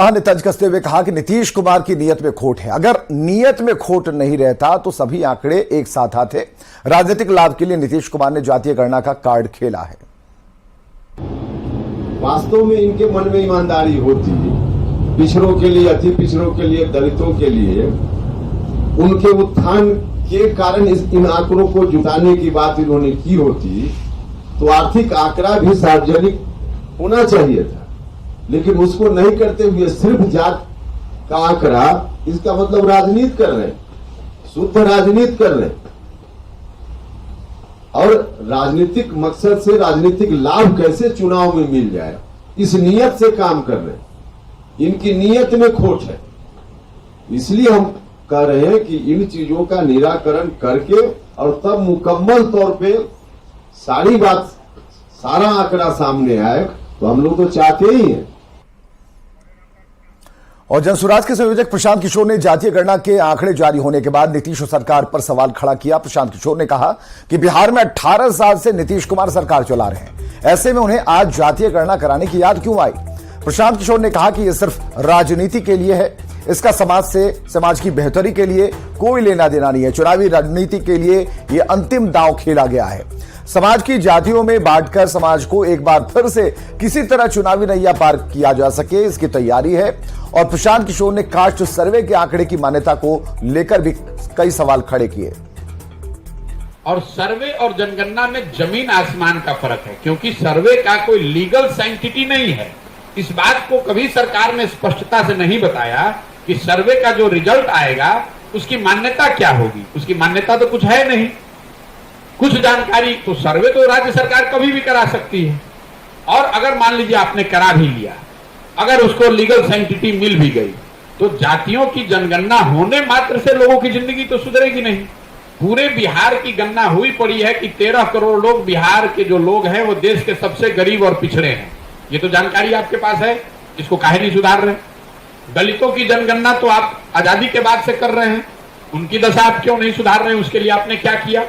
ने तंज कसते हुए कहा कि नीतीश कुमार की नीयत में खोट है। अगर नीयत में खोट नहीं रहता तो सभी आंकड़े एक साथ आते। राजनीतिक लाभ के लिए नीतीश कुमार ने जातीय गणना का कार्ड खेला है। वास्तव में इनके मन में ईमानदारी होती, पिछड़ों के लिए, अति पिछड़ों के लिए, दलितों के लिए, उनके उत्थान के कारण इन आंकड़ों को जुटाने की बात इन्होंने की होती तो आर्थिक आंकड़ा भी सार्वजनिक होना चाहिए था, लेकिन उसको नहीं करते हुए सिर्फ जात का आंकड़ा, इसका मतलब राजनीति कर रहे हैं, शुद्ध राजनीति कर रहे हैं और राजनीतिक मकसद से राजनीतिक लाभ कैसे चुनाव में मिल जाए, इस नियत से काम कर रहे हैं। इनकी नियत में खोट है, इसलिए हम कह रहे हैं कि इन चीजों का निराकरण करके और तब मुकम्मल तौर पे सारी बात, सारा आंकड़ा सामने आए तो हम लोग तो चाहते ही हैं। और जनसुराज के संयोजक प्रशांत किशोर ने जातीय गणना के आंकड़े जारी होने के बाद नीतीश सरकार पर सवाल खड़ा किया। प्रशांत किशोर ने कहा कि बिहार में 18 साल से नीतीश कुमार सरकार चला रहे हैं, ऐसे में उन्हें आज जातीय गणना कराने की याद क्यों आई। प्रशांत किशोर ने कहा कि यह सिर्फ राजनीति के लिए है, इसका समाज की बेहतरी के लिए कोई लेना देना नहीं है। चुनावी राजनीति के लिए यह अंतिम दांव खेला गया है। समाज की जातियों में बांटकर समाज को एक बार फिर से किसी तरह चुनावी नैया पार किया जा सके, इसकी तैयारी है। और प्रशांत किशोर ने कास्ट सर्वे के आंकड़े की मान्यता को लेकर भी कई सवाल खड़े किए। और सर्वे और जनगणना में जमीन आसमान का फर्क है, क्योंकि सर्वे का कोई लीगल साइंटिटी नहीं है। इस बात को कभी सरकार ने स्पष्टता से नहीं बताया कि सर्वे का जो रिजल्ट आएगा उसकी मान्यता क्या होगी। उसकी मान्यता तो कुछ है नहीं, कुछ जानकारी। तो सर्वे तो राज्य सरकार कभी भी करा सकती है, और अगर मान लीजिए आपने करा भी लिया, अगर उसको लीगल साइंटिटी मिल भी गई, तो जातियों की जनगणना होने मात्र से लोगों की जिंदगी तो सुधरेगी नहीं। पूरे बिहार की गणना हुई पड़ी है कि 13 करोड़ लोग, बिहार के जो लोग हैं वो देश के सबसे गरीब और पिछड़े हैं। ये तो जानकारी आपके पास है, इसको काहे नहीं सुधार रहे। दलितों की जनगणना तो आप आजादी के बाद से कर रहे हैं, उनकी दशा आप क्यों नहीं सुधार रहे हैं, उसके लिए आपने क्या किया।